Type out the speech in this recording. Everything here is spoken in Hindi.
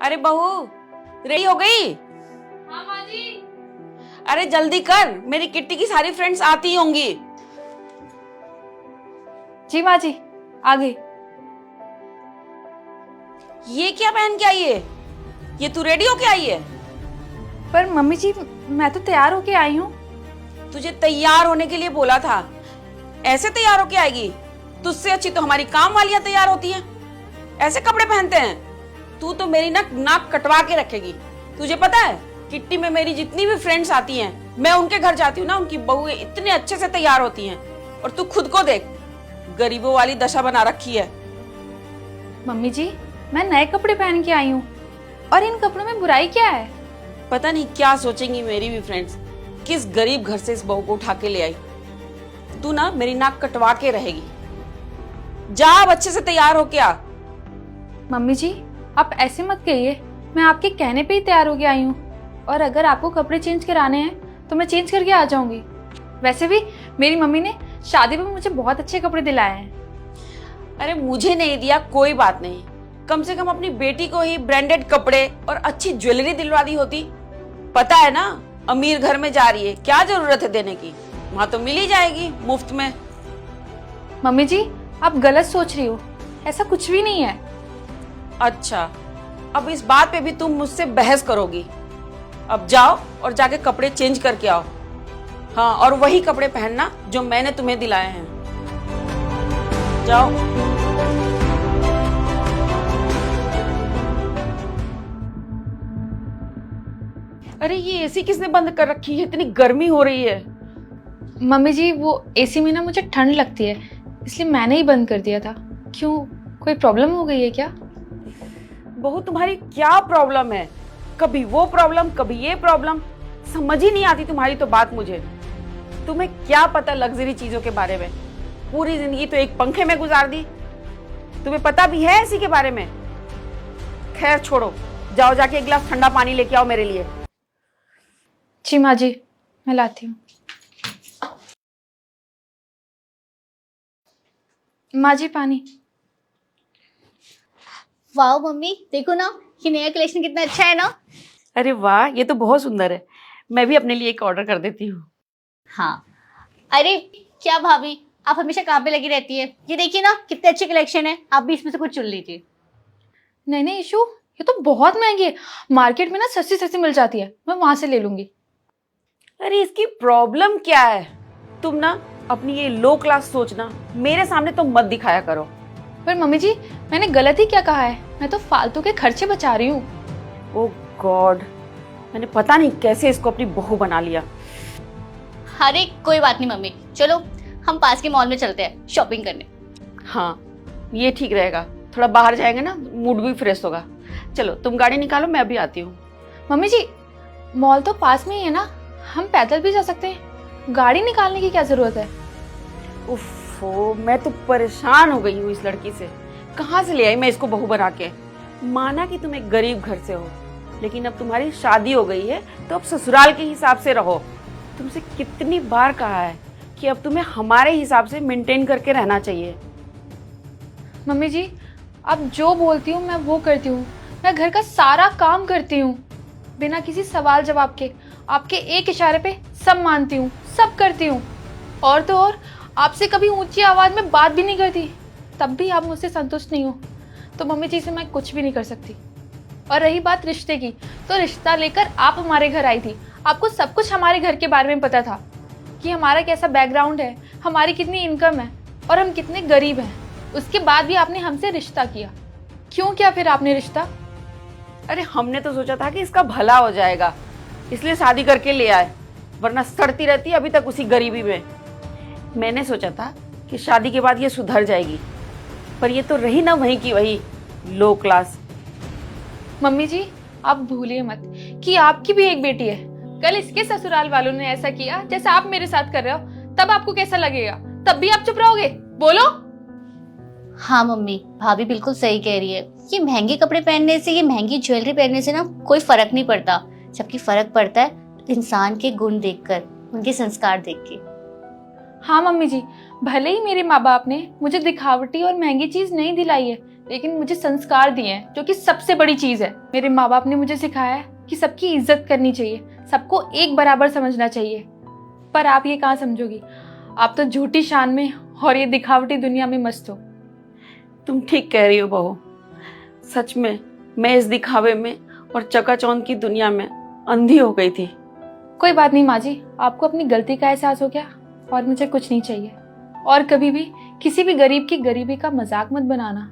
अरे बहू, रेडी हो गई? हाँ माँ जी। अरे जल्दी कर, मेरी किट्टी की सारी फ्रेंड्स आती होंगी। जी माँ जी, आ गई। ये क्या पहन के आई है? ये तू रेडी होके आई है? पर मम्मी जी, मैं तो तैयार होके आई हूँ। तुझे तैयार होने के लिए बोला था। ऐसे तैयार होके आएगी? तुझसे अच्छी तो हमारी काम वालियां तैयार होती हैं। ऐसे कपड़े पहनते हैं? तू तो मेरी नाक कटवा के रखेगी। तुझे पता है, किट्टी में मेरी जितनी भी फ्रेंड्स आती हैं, मैं उनके घर जाती हूँ ना, उनकी बहुएं इतने अच्छे से तैयार होती हैं। और तू खुद को देख, गरीबों वाली दशा बना रखी है। मम्मी जी, मैं नए कपड़े पहन के आई हूँ, और इन कपड़ों में बुराई क्या है? पता नहीं क्या सोचेंगी मेरी भी फ्रेंड्स, किस गरीब घर से इस बहू को उठा के ले आई। तू ना मेरी नाक कटवा के रहेगी। जा अब अच्छे से तैयार होके आ। मम्मी जी, आप ऐसे मत कहिए, मैं आपके कहने पे ही तैयार होके आई हूँ। और अगर आपको कपड़े चेंज कराने हैं तो मैं चेंज करके आ जाऊंगी। वैसे भी मेरी मम्मी ने शादी में मुझे बहुत अच्छे कपड़े दिलाए हैं। अरे मुझे नहीं दिया कोई बात नहीं, कम से कम अपनी बेटी को ही ब्रांडेड कपड़े और अच्छी ज्वेलरी दिलवा दी होती। पता है ना, अमीर घर में जा रही है, क्या जरूरत है देने की? वहां तो मिल ही जाएगी मुफ्त में। मम्मी जी, आप गलत सोच रही हो, ऐसा कुछ भी नहीं है। अच्छा, अब इस बात पे भी तुम मुझसे बहस करोगी? अब जाओ और जाके कपड़े चेंज करके आओ। हाँ, और वही कपड़े पहनना जो मैंने तुम्हें दिलाए हैं। जाओ। अरे ये एसी किसने बंद कर रखी है? इतनी गर्मी हो रही है। मम्मी जी, वो एसी में ना मुझे ठंड लगती है, इसलिए मैंने ही बंद कर दिया था। क्यों, कोई प्रॉब्लम हो गई है क्या? बहू, तुम्हारी क्या प्रॉब्लम है? कभी वो प्रॉब्लम, कभी ये प्रॉब्लम, समझ ही नहीं आती तुम्हारी तो बात मुझे। तुम्हें क्या पता लग्जरी चीजों के बारे में? पूरी जिंदगी तो एक पंखे में गुजार दी। तुम्हें पता भी है इसी के बारे में? खैर छोड़ो, जाओ जाके एक गिलास ठंडा पानी लेके आओ मेरे लिए। जी माँ जी, मैं लाती हूँ। माँ जी, पानी। वाह मम्मी, देखो ना, ये नया कलेक्शन कितना अच्छा है ना। अरे वाह, ये तो बहुत सुंदर है। मैं भी अपने लिए एक ऑर्डर कर देती हूँ। हाँ। अरे क्या भाभी, आप हमेशा काम पे लगी रहती है। ये देखिए ना, कितने अच्छे कलेक्शन है, आप भी इसमें से कुछ चुन लीजिए। नहीं नहीं इशू, ये तो बहुत महंगी है। मार्केट में ना सस्ती सस्ती मिल जाती है, मैं वहां से ले लूंगी। अरे इसकी प्रॉब्लम क्या है? तुम ना अपनी ये लो क्लास सोचना मेरे सामने तो मत दिखाया करो। पर मम्मी जी, मैंने गलत ही क्या कहा है? मैं तो फालतू के खर्चे बचा रही हूँ। ओह गॉड, मैंने पता नहीं कैसे इसको अपनी बहू बना लिया। अरे कोई बात नहीं मम्मी, चलो हम पास के मॉल में चलते हैं शॉपिंग करने। हाँ, ये ठीक रहेगा। थोड़ा बाहर जाएंगे ना, मूड भी फ्रेश होगा। चलो तुम गाड़ी निकालो, मैं अभी आती हूँ। मम्मी जी, मॉल तो पास में ही है ना, हम पैदल भी जा सकते हैं। गाड़ी निकालने की क्या जरूरत है? उफ़ो, मैं तो परेशान हो गई हूँ इस लड़की से। कहाँ से ले आई मैं इसको बहू बना के? माना कि तुम एक गरीब घर से हो, लेकिन अब तुम्हारी शादी हो गई है तो अब ससुराल के हिसाब से रहो। तुमसे कितनी बार कहा है कि अब तुम्हें हमारे हिसाब से मेंटेन करके रहना चाहिए। मम्मी जी, आप जो बोलती हूँ मैं वो करती हूँ। मैं घर का सारा काम करती हूँ बिना किसी सवाल जवाब के। आपके एक इशारे पे सब मानती हूँ, सब करती हूँ। और तो और, आपसे कभी ऊंची आवाज में बात भी नहीं करती, तब भी आप मुझसे संतुष्ट नहीं हो। तो मम्मी जी से मैं कुछ भी नहीं कर सकती। और रही बात रिश्ते की, तो रिश्ता लेकर आप हमारे घर आई थी। आपको सब कुछ हमारे घर के बारे में पता था कि हमारा कैसा बैकग्राउंड है, हमारी कितनी इनकम है और हम कितने गरीब हैं। उसके बाद भी आपने हमसे रिश्ता किया। क्यों किया फिर आपने रिश्ता? अरे हमने तो सोचा था कि इसका भला हो जाएगा, इसलिए शादी करके ले आए, वरना सड़ती रहती अभी तक उसी गरीबी में। मैंने सोचा था कि शादी के बाद ये सुधर जाएगी, पर ये तो रही ना वहीं की वही लो क्लास। मम्मी जी, आप भूलिए मत कि आपकी भी एक बेटी है। कल इसके ससुराल वालों ने ऐसा किया जैसा आप मेरे साथ कर रहे हो, तब आपको कैसा लगेगा? तब भी आप चुप रहोगे? बोलो। हाँ मम्मी, भाभी बिल्कुल सही कह रही है। ये महंगे कपड़े पहनने से, ये महंगी ज्वेलरी पहनने से ना कोई फर्क नहीं पड़ता, जबकि फर्क पड़ता है इंसान के गुण देखकर, उनके संस्कार देख के। हाँ मम्मी जी, भले ही मेरे माँ बाप ने मुझे दिखावटी और महंगी चीज नहीं दिलाई है, लेकिन मुझे संस्कार दिए हैं, जो कि सबसे बड़ी चीज है। मेरे माँ बाप ने मुझे सिखाया है कि सबकी इज्जत करनी चाहिए, सबको एक बराबर समझना चाहिए। पर आप ये कहाँ समझोगी, आप तो झूठी शान में और ये दिखावटी दुनिया में मस्त हो। तुम ठीक कह रही हो बहू, सच में मैं इस दिखावे में और चकाचौंध की दुनिया में अंधी हो गई थी। कोई बात नहीं माँ जी, आपको अपनी गलती का एहसास हो गया और मुझे कुछ नहीं चाहिए। और कभी भी किसी भी गरीब की गरीबी का मजाक मत बनाना।